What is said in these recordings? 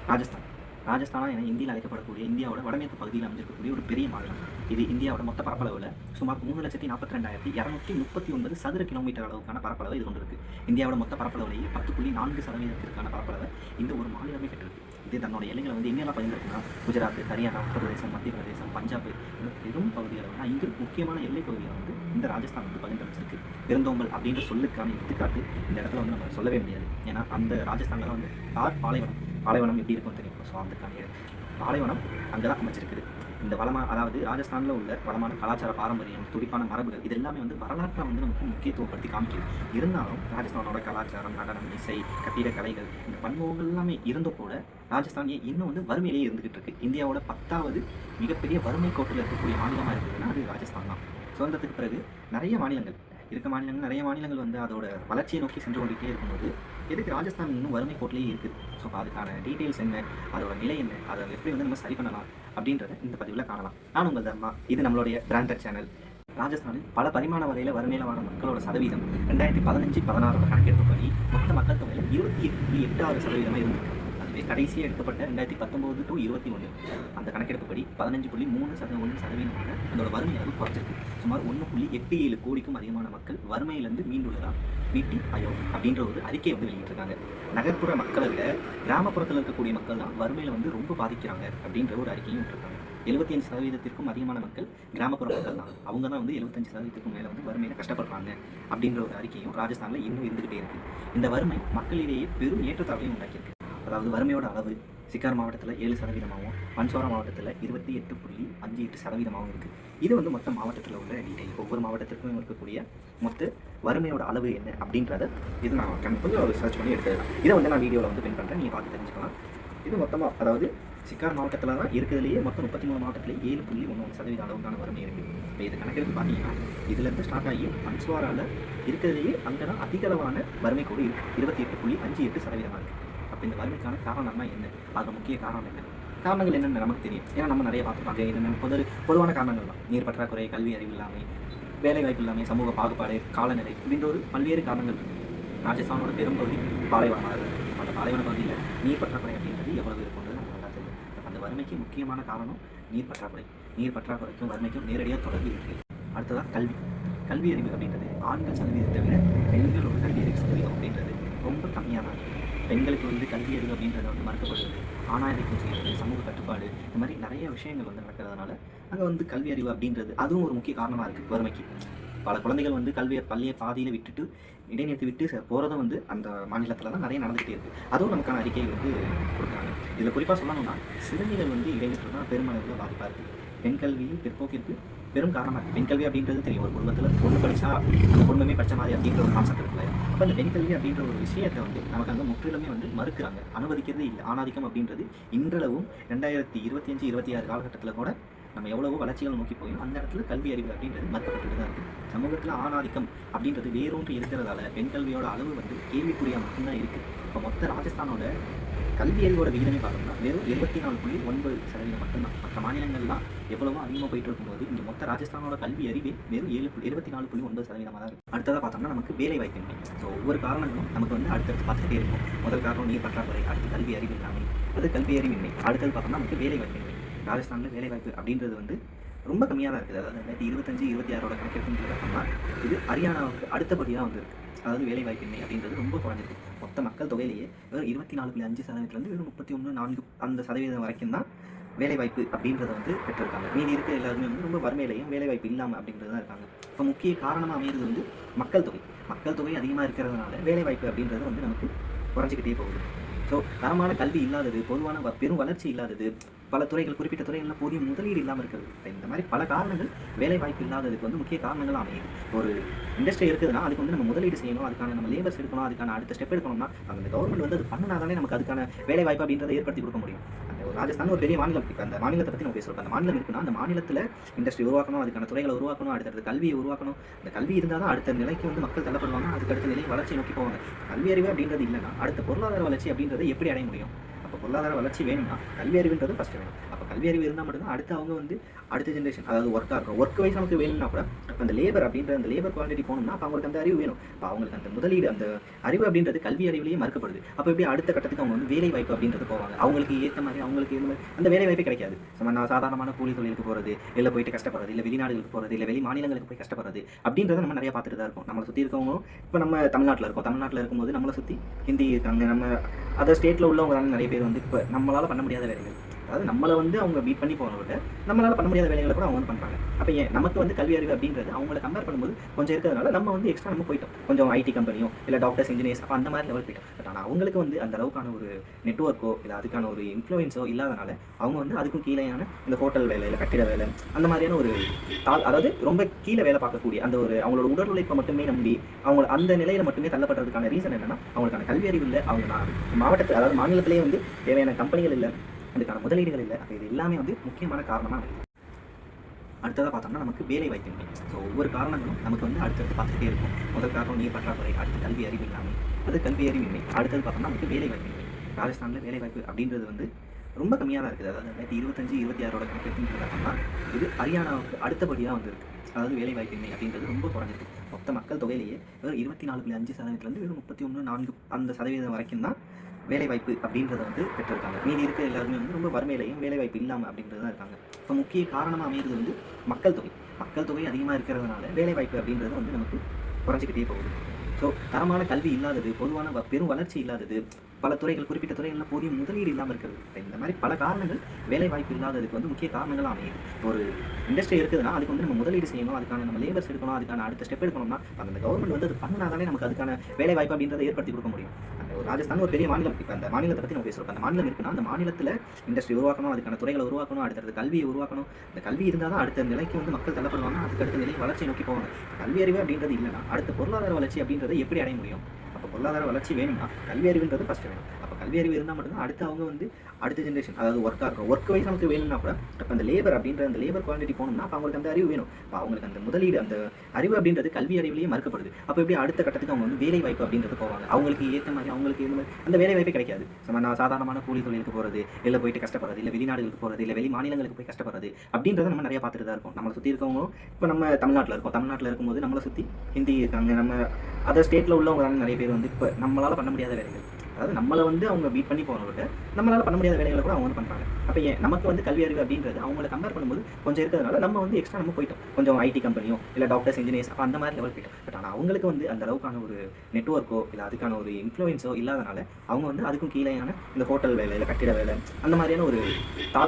ராஜஸ்தான். ராஜஸ்தானா என இந்தியில் அழைக்கப்படக்கூடிய இந்தியாவோட வடமேற்கு பகுதியில் அமைஞ்சிருக்கக்கூடிய ஒரு பெரிய மாநிலம். இது இந்தியாவோட மொத்த பரப்பளவில் சுமார் 3,42,239 சதுர கிலோமீட்டர் அளவுக்கான பரப்பளவை இது கொண்டிருக்கு. இந்தியாவோட மொத்த பரப்பளவிலேயே 10.4% பரப்பளவை இந்த ஒரு மாநிலமே பெற்றிருக்கு. இது தன்னோட எல்லைகளை வந்து எங்கெல்லாம் பகிர்ந்துருக்குன்னா குஜராத், ஹரியானா, உத்தரப்பிரதேசம், மத்திய பிரதேசம், பஞ்சாப் இந்த பெரும் பகுதிகளை வந்து 5 முக்கியமான எல்லை பகுதிகளை வந்து இந்த ராஜஸ்தான் வந்து பகிர்ந்து வச்சிருக்கு. பெருந்தோம்பல் அப்படின்ற சொல்லுக்கான எடுத்துக்காட்டு இந்த இடத்துல வந்து நம்ம சொல்லவே முடியாது. ஏன்னா அந்த ராஜஸ்தானில் வந்து தார் பாலைவனம் எப்படி இருக்கும்னு தெரியும். ஸோ அதுக்கான பாலைவனம் அங்கே தான் அமைச்சிருக்குது. இந்த அதாவது ராஜஸ்தானில் உள்ள வளமான கலாச்சார பாரம்பரியம், துடிப்பான மரபுகள் இது எல்லாமே வந்து வரலாற்றை வந்து நமக்கு முக்கியத்துவப்படுத்தி காமிக்குது. இருந்தாலும் ராஜஸ்தானோட கலாச்சாரம், நடனம், இசை, கட்டிடக்கலைகள் இந்த பன்முகங்கள் எல்லாமே இருந்த கூட ராஜஸ்தான் இன்னும் வந்து வறுமையிலேயே இருந்துகிட்டு இருக்கு. இந்தியாவோட 10வது மிகப்பெரிய வறுமை கோட்டில் இருக்கக்கூடிய மாநிலமாக இருக்குதுன்னா அது ராஜஸ்தான் தான். சுதந்திரத்துக்கு பிறகு நிறைய மாநிலங்கள் வந்து அதோட வளர்ச்சியை நோக்கி சென்று கொண்டுகிட்டே இருக்கும்போது எதுக்கு ராஜஸ்தான் இன்னும் வறுமை கோட்டிலேயே இருக்குது. ஸோ அதுக்கான டீட்டெயில்ஸ் என்ன, அதோட நிலை என்ன, அதை எப்படி வந்து நம்ம சரி பண்ணலாம் அப்படின்றத இந்த பதிவில் காணலாம். நான் உங்கள் தர்மா, இது நம்மளுடைய பிராண்டட் சேனல். ராஜஸ்தானில் பல பரிமாண வகையில் வறுமையில் வாழ மக்களோட சதவீதம் 2015-16 கணக்கெடுப்புப்படி மொத்த மக்கள் தொகையில் 28.86% இருந்திருக்கு. அதுவே கடைசியாக எடுக்கப்பட்ட 2019-21 அந்த கணக்கெடுப்புப்படி 15.3% அதோட வறுமை அளவு குறைச்சிருக்கு. சுமார் 1.87 கோடிக்கும் அதிகமான மக்கள் வறுமையிலிருந்து மீண்டுள்ளதாக நீத்தி ஆயோக் அப்படின்ற ஒரு அறிக்கையை வந்து வெளியிட்டிருக்காங்க. நகர்ப்புற மக்களை விட கிராமப்புறத்தில் இருக்கக்கூடிய மக்கள் தான் வறுமையில் வந்து ரொம்ப பாதிக்கிறாங்க அப்படின்ற ஒரு அறிக்கையும் விட்டுருக்காங்க. 75% அதிகமான மக்கள் கிராமப்புற மக்கள் தான். அவங்க தான் வந்து 75% மேலே வந்து வறுமையில் கஷ்டப்படுறாங்க அப்படின்ற ஒரு அறிக்கையும் ராஜஸ்தானில் இன்னும் இருந்துகிட்டே இருக்கு. இந்த வறுமை மக்களிடையே பெரும் ஏற்றத்தாழ்வையும் உண்டாக்கியிருக்கு. அதாவது வறுமையோட அளவு சிக்கார் மாவட்டத்தில் 7%, மன்சோரா மாவட்டத்தில் 28.58% இருக்குது. இது வந்து மொத்த மாவட்டத்தில் உள்ள டீட்டெயில். ஒவ்வொரு மாவட்டத்திற்கும் இருக்கக்கூடிய மொத்த வறுமையோட அளவு என்ன அப்படின்றத இது நான் கொஞ்சம் சர்ச் பண்ணி எடுத்துக்கலாம். இதை வந்து நான் வீடியோவில் வந்து பின் பண்ணுறேன், நீங்கள் பார்த்து தெரிஞ்சுக்கலாம். இது மொத்தமாக அதாவது சிக்கார் மாவட்டத்தில் தான் இருக்கிறதுலேயே மொத்தம் 33 மாவட்டத்தில் 7.1% அளவுக்கான வறுமை இருக்குது. இப்போ இது கணக்கெடுத்து பார்த்தீங்கன்னா இதுலேருந்து ஸ்டார்ட் ஆகி மன்ஸ்வாராவில் இருக்கிறதுலேயே அங்கே தான் அதிக அளவான வறுமை கூட இருக்குது. 28.58% இருக்குது. அப்போ இந்த வறுமைக்கான காரணம்னா என்ன, அது முக்கிய காரணம் என்ன, காரணங்கள் என்னென்னு நமக்கு தெரியும். ஏன்னா நம்ம நிறைய பார்த்துருப்பாங்க. இது பொதுவான காரணங்கள் தான். நீர் பற்றாக்குறை, கல்வி அறிவு இல்லாமல், வேலைவாய்ப்பு இல்லாமல், சமூக பாகுபாடு, காலநிலை இப்படின்ற ஒரு பல்வேறு காரணங்கள் இருக்குது. ராஜஸ்தானோட பெரும்பகுதி பாலைவனமாக இருக்குது. அந்த பாலைவன பகுதியில் நீர் பற்றாக்குறை அப்படின்றது எவ்வளவு இருக்குன்றது நமக்கு நல்லா தெரியும். அந்த வறுமைக்கு முக்கியமான காரணம் நீர் பற்றாக்குறை. நீர் பற்றாக்குறைக்கும் வறுமைக்கும் நேரடியாக தொடர்பு இருக்குது. அடுத்ததாக கல்வி அறிவு அப்படின்றது ஆண்கள் சதவீதத்தை விட பெண்களோட கல்வி அறிவு சதவீதம் அப்படின்றது ரொம்ப கம்மியாக தான் இருக்குது. பெண்களுக்கு வந்து கல்வி அறிவு அப்படின்றத வந்து மறுக்கப்படுது. ஆணாதிக்கம் செய்கிறது, சமூக கட்டுப்பாடு இந்த மாதிரி நிறைய விஷயங்கள் வந்து நடக்கிறதுனால அங்கே வந்து கல்வி அறிவு அப்படின்றது அதுவும் ஒரு முக்கிய காரணமாக இருக்குது வறுமைக்கு. பல குழந்தைகள் வந்து பள்ளியை பாதியில் விட்டுட்டு இடைநிறுத்தி விட்டு போகிறதும் வந்து அந்த மாநிலத்தில் தான் நிறைய நடந்துகிட்டே இருக்குது. அதுவும் நமக்கான அறிக்கையை வந்து கொடுக்குறாங்க. இதில் குறிப்பாக சொல்லணும்னா சிறுமிகள் வந்து இடைநிறுத்தம் தான் பெருமளவில் பாதிப்பாக இருக்குது. பெண் கல்வியும் பிற்போக்கிற்கு பெரும் காரணமாக இருக்குது. பெண் கல்வி அப்படின்றது தெரியும். ஒரு குடும்பத்தில் பொண்ணு படித்தா அந்த குடும்பமே படித்த மாதிரி அப்படின்ற ஒரு கான்செப்ட் இருக்குல்ல. அப்போ அந்த பெண் கல்வி அப்படின்ற ஒரு விஷயத்தை வந்து நமக்கு அங்கே முற்றிலுமே வந்து மறுக்கிறாங்க, அனுமதிக்கிறதே இல்லை. ஆணாதிக்கம் அப்படின்றது இன்றளவும் 2025-26 காலகட்டத்தில் கூட நம்ம எவ்வளவோ வளர்ச்சிகள் நோக்கி போயும் அந்த இடத்துல கல்வி அறிவு அப்படின்றது மறுக்கப்பட்டு தான் இருக்குது. சமூகத்தில் ஆணாதிக்கம் அப்படின்றது வேறொன்று இருக்கிறதால பெண் கல்வியோட அளவு வந்து கேள்விக்குறியாக மட்டும்தான் இருக்குது. இப்போ மொத்த ராஜஸ்தானோட கல்வி அறிவோட விகிதமே பார்த்தோம்னா வெறும் 24.9% மட்டும்தான். மற்ற மாநிலங்கள்லாம் எவ்வளவோ அதிகமாக போயிட்டு இருக்கும்போது இந்த மொத்த ராஜஸ்தானோட கல்வி அறிவே வெறும் 24.9% தான் இருக்குது. அடுத்ததாக பார்த்தோம்னா நமக்கு வேலை வாய்ப்பின்மை. ஸோ ஒவ்வொரு காரணங்களும் நமக்கு வந்து அடுத்தடுத்து பார்த்துக்கிட்டே இருக்கும். முதல் காரணம் நீர் பற்றாக்குறை, அடுத்து கல்வி அறிவு இல்லாமல், அது கல்வி அறிவின்மை. அடுத்தது பார்த்தோம்னா நமக்கு வேலை வாய்ப்பின்மை. ராஜஸ்தானில் வேலைவாய்ப்பு அப்படின்றது வந்து ரொம்ப கம்மியாக தான் இருக்குது. அதாவது 2025-26 கணக்கெடுப்புன்னு பார்த்தோம்னா இது ஹரியானாவுக்கு அடுத்தபடியாக வந்து இருக்குது. அதாவது வேலைவாய்ப்பின்மை அப்படின்றது ரொம்ப குறைஞ்சிருக்கு. மொத்த மக்கள் தொகையிலேயே வெறும் 24.5%லேருந்து வெறும் 31.4 அந்த சதவீதம் வரைக்கும் தான் வேலைவாய்ப்பு அப்படின்றத வந்து பெற்றிருக்காங்க. மீதி இருக்க எல்லாருமே வந்து ரொம்ப வறுமையிலையும் வேலைவாய்ப்பு இல்லாமல் அப்படின்றது தான் இருக்காங்க. இப்போ முக்கிய காரணமாக அமைகிறது வந்து மக்கள் தொகை அதிகமாக இருக்கிறதுனால வேலைவாய்ப்பு அப்படின்றது வந்து நமக்கு குறைஞ்சிக்கிட்டே போகுது. ஸோ தரமான கல்வி இல்லாதது, பொதுவான பெரும் வளர்ச்சி இல்லாதது, பல துறைகள் குறிப்பிட்ட துறைகளில் போதிய முதலீடு இல்லாமல் இருக்கிறது, இந்த மாதிரி பல காரணங்கள் வேலை வாய்ப்பு இல்லாததுக்கு வந்து முக்கிய காரணங்களாக அமையுது. ஒரு இண்டஸ்ட்ரி இருக்குதுன்னா அதுக்கு வந்து நம்ம முதலீடு செய்யணும், அதுக்கான நம்ம லேபர்ஸ் எடுக்கணும், அதுக்கான அடுத்த ஸ்டெப் எடுக்கணும்னா அந்த கவர்மெண்ட் வந்து அது பண்ணினா தானே நமக்கு அதுக்கான வேலை வாய்ப்பு அப்படின்றத ஏற்படுத்தி கொடுக்க முடியும். அந்த ஒரு ராஜஸ்தான் ஒரு பெரிய மாநிலம். இப்போ அந்த மாநிலத்தை பற்றி நம்ம பேசுகிறோம். அந்த மாநிலம் இருக்குன்னா அந்த மாநிலத்தில் இண்டஸ்ட்ரி உருவாக்கணும், அதுக்கான துறைகளை உருவாக்கணும், அடுத்தடுத்த கல்வியை உருவாக்கணும். அந்த கல்வி இருந்தால் தான் அடுத்த நிலைக்கு வந்து மக்கள் தள்ளப்படுவாங்க, அதுக்கு அடுத்த நிலை வளர்ச்சி நோக்கி போவாங்க. கல்வி அறிவு அப்படின்றது இல்லைன்னா அடுத்த பொருளாதார வளர்ச்சி அப்படின்றத எப்படி அடைய முடியும்? அப்போ பொருளாதார வளர்ச்சி வேணும்னா கல்வி அறிவுன்றது ஃபஸ்ட்டு வேணும். அப்போ கல்வி அறிவு இருந்தால் மட்டும்தான் அடுத்து அவங்க வந்து அடுத்த ஜென்ரேஷன் அதாவது ஒர்க்காக இருக்கும். ஒர்க் வைஸ் நமக்கு வேணும்னா கூட அப்போ அந்த லேபர் அப்படின்ற அந்த லேபர் குவாலிட்டி போகணும்னா அப்போ அவங்களுக்கு அந்த அறிவு வேணும். அப்போ அவங்களுக்கு அந்த முதலீடு அந்த அறிவு அப்படின்றது கல்வி அறிவிலேயே மறுக்கப்படுது. அப்போ எப்படி அடுத்த கட்டத்துக்கு அவங்க வந்து வேலை வாய்ப்பு அப்படின்றது போவாங்க. அவங்களுக்கு ஏற்ற மாதிரி அவங்களுக்கு ஏற்ற மாதிரி அந்த வேலை வாய்ப்பே கிடைக்காது. நான் சாதாரணமான கூலி தொழிலுக்கு போகிறது, இல்லை போயிட்டு கஷ்டப்படுறது, இல்லை வெளிநாடுகளுக்கு போகிறது, இல்லை வெளி மாநிலங்களுக்கு போய் கஷ்டப்படுறது அப்படின்றத நம்ம நிறைய பார்த்துட்டு தான் இருக்கோம். நம்மளை சுற்றி இருக்கவங்களும் இப்போ நம்ம தமிழ்நாட்டில் இருக்கோம். தமிழ்நாட்டில் இருக்கும்போது நம்மளை சுற்றி ஹிந்தி இருக்காங்க. நம்ம அதர் ஸ்டேட்டில் உள்ளவங்க நிறைய பேர் வந்து இப்போ நம்மளால் பண்ண முடியாத வேலைகள், அதாவது நம்மளை வந்து அவங்க பீட் பண்ணி போகிறத விட நம்மளால் பண்ண முடியாத வேலைகளை கூட அவங்க வந்து பண்ணுறாங்க. அப்போ ஏன் நமக்கு வந்து கல்வி அறிவு அப்படின்றது அவங்கள கம்பேர் பண்ணும்போது கொஞ்சம் இருக்கிறதுனால நம்ம வந்து எக்ஸ்ட்ரா நம்ம போயிட்டோம். கொஞ்சம் ஐடி கம்பெனியோ இல்லை டாக்டர்ஸ் இன்ஜினியர்ஸ் அப்போ அந்த மாதிரி லெவல் போயிட்டோம். பட் ஆனால் அவங்களுக்கு வந்து அந்த அளவுக்கான ஒரு நெட்ஒர்க்கோ இல்லை அதுக்கான ஒரு இன்ஃப்ளூயன்ஸோ இல்லாதனால அவங்க வந்து அதுக்கும் கீழேயான இந்த ஹோட்டல் வேலை இல்லை கட்டிட வேலை அந்த மாதிரியான ஒரு அதாவது ரொம்ப கீழே வேலை பார்க்கக்கூடிய அந்த ஒரு அவங்களோட உடல் உழைப்பை மட்டுமே நம்பி அவங்க அந்த நிலையில் மட்டுமே தள்ளப்படுறதுக்கான ரீசன் என்னன்னா அவங்களுக்கான கல்வி அறிவு இல்லை. அவங்க மாவட்டத்தில் அதாவது மாநிலத்திலேயே வந்து தேவையான கம்பெனிகள் இல்லை, அதுக்கான முதலீடுகள் இல்லை. அப்போ இது எல்லாமே வந்து முக்கியமான காரணமாக இருக்குது. அடுத்ததாக பார்த்தோம்னா நமக்கு வேலை வாய்ப்பின்மை. ஸோ ஒவ்வொரு காரணங்களும் நமக்கு வந்து அடுத்தடுத்து பார்த்துக்கிட்டே இருக்கும். முதல் காரணம் நீர் பற்றாக்குறை, அடுத்து கல்வி அறிவு இல்லாமல், அது கல்வி அறிவின்மை. அடுத்தது பார்த்தோம்னா நமக்கு வேலை வாய்ப்பின்மை. ராஜஸ்தானில் வேலை வாய்ப்பு அப்படின்றது வந்து ரொம்ப கம்மியாக தான் இருக்குது. அதாவது 2025, 26 கணக்கெடுத்து பார்த்தோம்னா இது ஹரியானாவுக்கு அடுத்தபடியாக வந்துருக்கு. அதாவது வேலை வாய்ப்பின்மை அப்படின்றது ரொம்ப குறைஞ்சிருக்கு. மொத்த மக்கள் தொகையிலேயே வெறும் 24.5% வெறும் 31.4 அந்த சதவீதம் வரைக்கும் தான் வேலை வாய்ப்பு அப்படின்றத வந்து பெற்றிருக்காங்க. மீதி இருக்க எல்லாருமே வந்து ரொம்ப வறுமையிலையும் வேலை வாய்ப்பு இல்லாமல் அப்படின்றது தான் இருக்காங்க. இப்போ முக்கிய காரணமாக அமைகிறது வந்து மக்கள் தொகை. மக்கள் தொகை அதிகமாக இருக்கிறதுனால வேலை வாய்ப்பு அப்படின்றது வந்து நமக்கு குறைஞ்சிக்கிட்டே போகுது. ஸோ தரமான கல்வி இல்லாதது, பொதுவான பெரும் வளர்ச்சி இல்லாதது, பல துறைகள் குறிப்பிட்ட துறைகளில் போதிய முதலீடு இல்லாமல் இருக்கிறது, இந்த மாதிரி பல காரணங்கள் வேலை வாய்ப்பு இல்லாததுக்கு வந்து முக்கிய காரணங்களாக அமையுது. ஒரு இண்டஸ்ட்ரி இருக்குதுன்னா அதுக்கு வந்து நம்ம முதலீடு செய்யணும், அதுக்கான நம்ம லேபர்ஸ் எடுக்கணும், அதுக்கான அடுத்த ஸ்டெப் எடுக்கணும்னா அந்த கவர்மெண்ட் வந்து அது பண்ணாதானே நமக்கு அதுக்கான வேலை வாய்ப்பு அப்படின்றத ஏற்படுத்தி கொடுக்க முடியும். அந்த ராஜஸ்தான் ஒரு பெரிய மாநிலம். இப்போ அந்த மாநிலத்தை பற்றி நம்ம பேசுகிறோம். அந்த மாநிலம் இருக்குன்னா அந்த மாநிலத்தில் இண்டஸ்ட்ரி உருவாக்கணும், அதுக்கான துறைகளை உருவாக்கணும், அடுத்தடுத்த கல்வியை உருவாக்கணும். அந்த கல்வி இருந்தால் தான் அடுத்த நிலைக்கு வந்து மக்கள் தள்ளப்படுவாங்க, அதுக்கடுத்த நிலை வளர்ச்சி நோக்கி போவாங்க. கல்வி அறிவு அப்படின்றது இல்லைன்னா அடுத்த பொருளாதார வளர்ச்சி அப்படின்றத எப்படி அடைய முடியும்? அப்போ பொருளாதார வளர்ச்சி வேணும்னா கல்வி அறிவுன்றது ஃபஸ்ட்டு வேணும். அப்போ கல்வி அறிவு இருந்தால் மட்டும்தான் அடுத்து அவங்க வந்து அடுத்த ஜென்ரேஷன் அதாவது ஒர்க்காக இருக்கும். ஒர்க் வைஸ் நமக்கு வேணும்னா கூட அப்போ அந்த லேபர் அப்படின்ற அந்த லேபர் குவாலிட்டி போகணும்னா அப்போ அவங்களுக்கு அந்த அறிவு வேணும். அப்போ அவங்களுக்கு அந்த முதலீடு அந்த அறிவு அப்படின்றது கல்வி அறிவிலேயே மறுக்கப்படுது. அப்போ எப்படி அடுத்த கட்டத்துக்கு அவங்க வந்து வேலை வாய்ப்பு அப்படின்றது போவாங்க. அவங்களுக்கு ஏற்ற மாதிரி அவங்களுக்கு ஏற்ற மாதிரி அந்த வேலை வாய்ப்பே கிடைக்காது. நான் சாதாரணமான கூலி தொழிலுக்கு போகிறது, இல்லை போயிட்டு கஷ்டப்படுறது, இல்லை வெளிநாடுகளுக்கு போகிறது, இல்லை வெளி மாநிலங்களுக்கு போய் கஷ்டப்படுறது அப்படின்றத நம்ம நிறைய பார்த்துட்டு தான் இருக்கோம். நம்மளை சுற்றி இருக்கவங்களும் இப்போ நம்ம தமிழ்நாட்டில் இருக்கோம். தமிழ்நாட்டில் இருக்கும்போது நம்மளை சுற்றி ஹிந்தி இருக்காங்க. நம்ம அதர் ஸ்டேட்டில் உள்ளவங்க நிறைய பேர் வந்து இப்போ நம்மளால் பண்ண முடியாத வேலைகள், அதாவது நம்மளை வந்து அவங்க பீட் பண்ணி போகிறத விட நம்மளால் பண்ண முடியாத வேலைகளை கூட அவங்க வந்து பண்ணுறாங்க. அப்போ ஏன் நமக்கு வந்து கல்வி அறிவு அப்படின்றது அவங்கள கம்பேர் பண்ணும்போது கொஞ்சம் இருக்கிறதுனால நம்ம வந்து எக்ஸ்ட்ரா நம்ம போயிட்டோம். கொஞ்சம் ஐடி கம்பெனியோ இல்லை டாக்டர்ஸ் இன்ஜினியர்ஸ் அப்போ அந்த மாதிரி லெவல் போயிட்டோம். பட் ஆனால் அவங்களுக்கு வந்து அந்த அளவுக்கான ஒரு நெட்ஒர்க்கோ இல்லை அதுக்கான ஒரு இன்ஃப்ளூயன்ஸோ இல்லாதனால அவங்க வந்து அதுக்கும் கீழேயான இந்த ஹோட்டல் வேலை இல்லை கட்டிட வேலை அந்த மாதிரியான ஒரு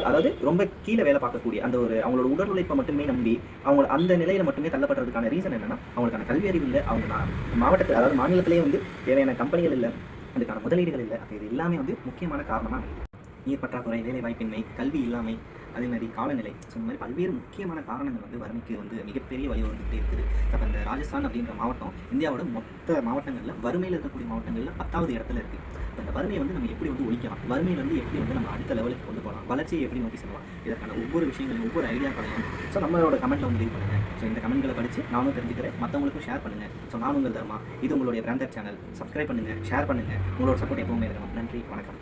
அதாவது ரொம்ப கீழே வேலை பார்க்கக்கூடிய அந்த ஒரு அவங்களோட உடல் உழைப்பை மட்டுமே நம்பி அவங்க அந்த நிலையில் மட்டுமே தள்ளப்படுறதுக்கான ரீசன் என்னன்னா அவங்களுக்கான கல்வி அறிவு இல்லை. அவங்க மாவட்டத்தில் அதாவது மாநிலத்திலேயே வந்து தேவையான கம்பெனிகள் இல்லை, அதுக்கான முதலீடுகள் இல்லை. அப்போ இது எல்லாமே வந்து முக்கியமான காரணமாக அமையுது. நீர் பற்றாக்குறை, வேலை வாய்ப்பின்மை, கல்வி இல்லாமை, அதே மாதிரி காலநிலை, ஸோ இந்த மாதிரி பல்வேறு முக்கியமான காரணங்கள் வந்து வறுமைக்கு வந்து மிகப்பெரிய வழிவகுத்துக்கிட்டே இருக்குது. அப்போ இந்த ராஜஸ்தான் அப்படின்ற மாவட்டம் இந்தியாவோட மொத்த மாவட்டங்களில் வறுமையில் இருக்கக்கூடிய மாவட்டங்களில் 10வது இடத்துல இருக்குது. இப்போ இந்த வறுமையை வந்து நம்ம எப்படி வந்து ஒழிக்கலாம், வறுமையில் வந்து எப்படி வந்து நம்ம அடுத்த லெவலுக்கு கொண்டு போகலாம், வளர்ச்சியை எப்படி நோக்கி செல்லலாம், இதற்கான ஒவ்வொரு விஷயங்களையும் ஒவ்வொரு ஐடியாக்களையும் ஸோ நம்மளோட கமெண்ட்டில் வந்து லீவ் பண்ணுங்கள். ஸோ இந்த கமெண்ட்களை படித்து நானும் தெரிஞ்சுக்கிறேன், மற்றவங்களுக்கும் ஷேர் பண்ணுங்கள். ஸோ நான் உங்கள் தர்மா, இது உங்களுடைய பிராண்டட் சேனல். சப்ஸ்கிரைப் பண்ணுங்கள், ஷேர் பண்ணுங்கள். உங்களோட சப்போர்ட் எப்பவுமே இருக்கணும். நன்றி, வணக்கம்.